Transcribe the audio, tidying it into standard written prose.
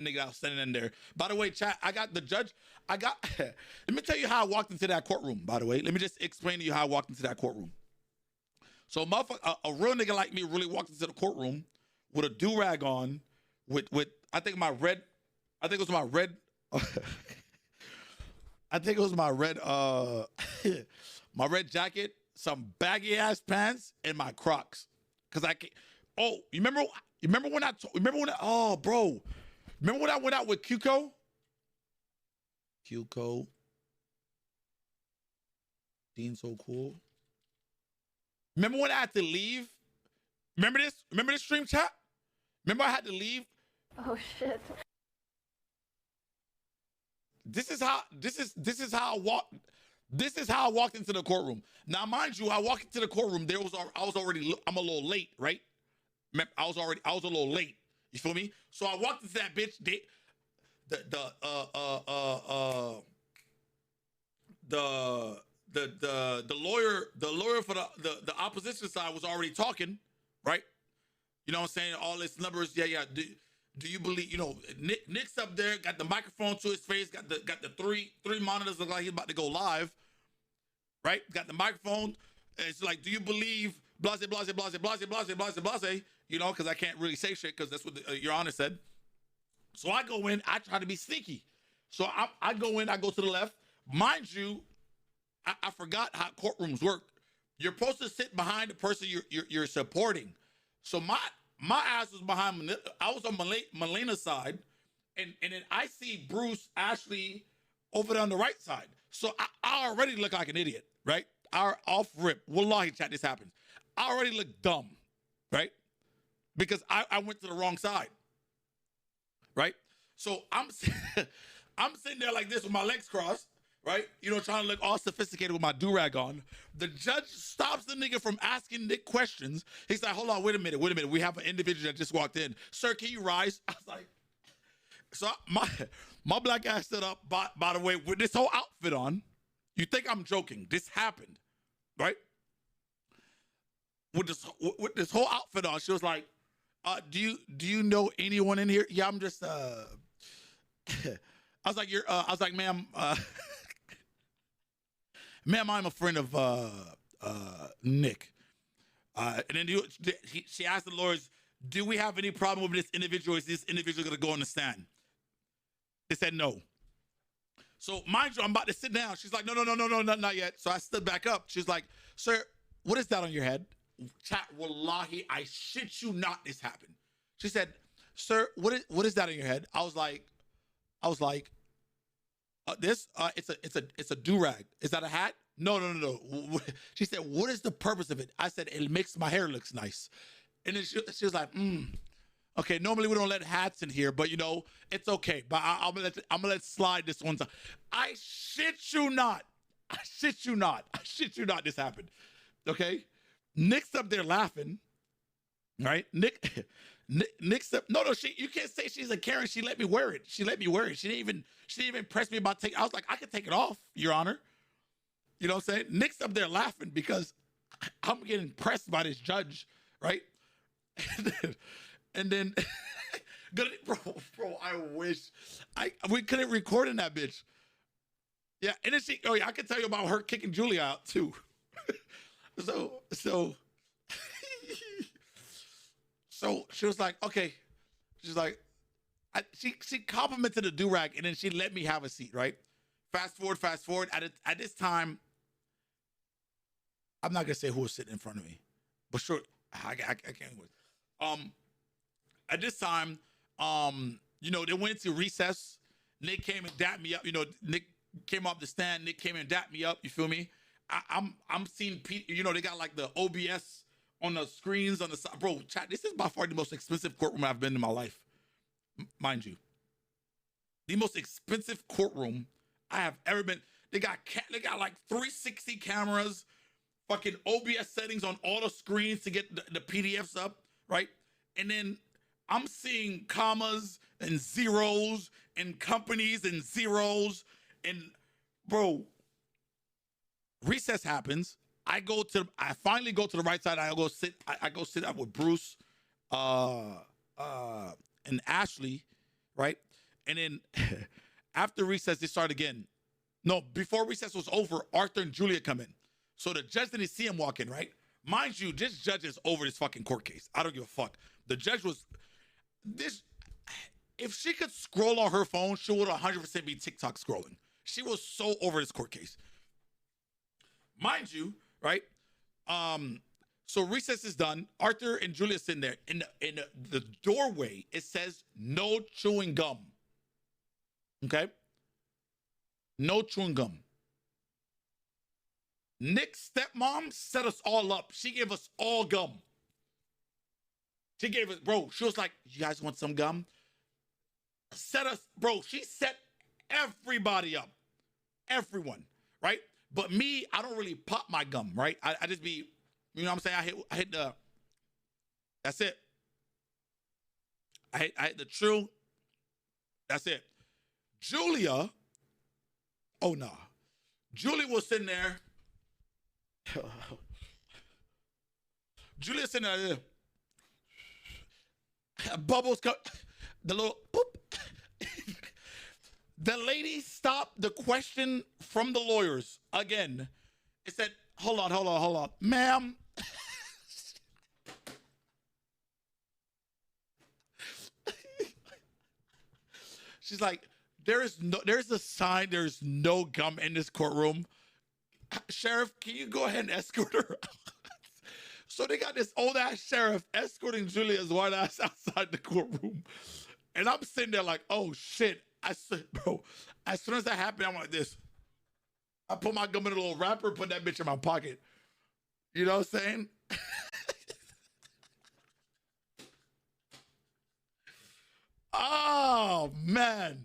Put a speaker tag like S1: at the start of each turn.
S1: nigga I was standing in there. By the way, chat, I got the judge. I got. Let me tell you how I walked into that courtroom. By the way, let me just explain to you how I walked into that courtroom. So, a real nigga like me really walked into the courtroom with a do rag on, with I think my red. I think it was my red. I think it was my red. My red jacket, some baggy ass pants, and my Crocs. Cause I can't. Oh, you remember? Oh, bro. Remember when I went out with Cuco? Deansocool. Remember when I had to leave? Remember this? Remember this stream chat? Remember I had to leave?
S2: Oh shit.
S1: This is how I walked into the courtroom. Now, mind you, I walked into the courtroom. I'm a little late, right? I was a little late. You feel me? So I walked into that bitch. The lawyer for the opposition side was already talking, right? You know what I'm saying? All his numbers. Yeah. Do you believe? You know, Nick's up there, got the microphone to his face, got the three monitors, look like he's about to go live, right? Got the microphone. And it's like, do you believe? Blase. You know, because I can't really say shit because that's what Your Honor said. So I go in, I try to be sneaky. So I go in, I go to the left. Mind you, I forgot how courtrooms work. You're supposed to sit behind the person you're supporting. So my ass was behind. I was on Melena's side, and then I see Bruce Ashley over there on the right side. So I already look like an idiot, right? Off rip. Wallahi, chat, this happens. I already look dumb, right? Because I went to the wrong side, right? So I'm sitting there like this with my legs crossed, right? You know, trying to look all sophisticated with my do-rag on. The judge stops the nigga from asking Nick questions. He's like, hold on, wait a minute. We have an individual that just walked in. Sir, can you rise? I was like, so my black ass stood up, by the way, with this whole outfit on. You think I'm joking. This happened, right? With this whole outfit on, she was like, do you know anyone in here? Yeah, I'm just I was like, ma'am, ma'am, I'm a friend of Nick. And then she asked the lawyers, do we have any problem with this individual? Is this individual gonna go on the stand? They said no. So mind you, I'm about to sit down. She's like, no, not yet. So I stood back up. She's like, sir, what is that on your head? Chat, wallahi, I shit you not, this happened. She said, sir, what is that on your head? I was like, it's a do-rag. Is that a hat? No. She said, what is the purpose of it? I said, it makes my hair looks nice. And then she was like, okay, normally we don't let hats in here, but you know, it's okay. But I'm gonna let slide this one time. I shit you not, this happened. Okay? Nick's up there laughing, right? Nick's up. No, you can't say she's a Karen. She let me wear it. She didn't even press me about taking. I was like, I could take it off, Your Honor. You know what I'm saying? Nick's up there laughing because I'm getting pressed by this judge, right? And then bro, I wish we couldn't record in that bitch. Yeah, and then I can tell you about her kicking Julia out too. So she was like, okay. She's like, she complimented the do-rag and then she let me have a seat, right? Fast forward. At this time, I'm not gonna say who was sitting in front of me, but sure, I can't. At this time, you know, they went into recess. Nick came and dapped me up. You know, Nick came off the stand. Nick came and dapped me up. You feel me? I'm seeing, you know, they got like the OBS on the screens on the side. Bro, chat, this is by far the most expensive courtroom I've been in my life. Mind you. The most expensive courtroom I have ever been. They got like 360 cameras, fucking OBS settings on all the screens to get the PDFs up, right? And then I'm seeing commas and zeros and companies and zeros. And bro, recess happens. I finally go to the right side. I go sit up with Bruce and Ashley, right? And then after recess, they start again. No, before recess was over, Arthur and Julia come in. So the judge didn't see him walk in, right? Mind you, this judge is over this fucking court case. I don't give a fuck. The judge was this. If she could scroll on her phone, she would 100% be TikTok scrolling. She was so over this court case. Mind you, right? So recess is done. Arthur and Julia sitting there. In the doorway, it says no chewing gum. Okay? No chewing gum. Nick's stepmom set us all up. She gave us all gum. She gave us, bro, she was like, you guys want some gum? Set us, bro, she set everybody up. Everyone, right? But me, I don't really pop my gum, right? I just be, you know what I'm saying? I hit the, that's it. I hit the true, that's it. Julia, oh no. Julia was sitting there. Julia sitting there. Bubbles come, the little boop. The lady stopped the question from the lawyers again. It said, hold on. Ma'am. She's like, there's a sign, there's no gum in this courtroom. Sheriff, can you go ahead and escort her out? So they got this old ass sheriff escorting Julia's white ass outside the courtroom. And I'm sitting there like, oh shit. I said, bro, as soon as that happened, I'm like this. I put my gum in a little wrapper, put that bitch in my pocket. You know what I'm saying? Oh man.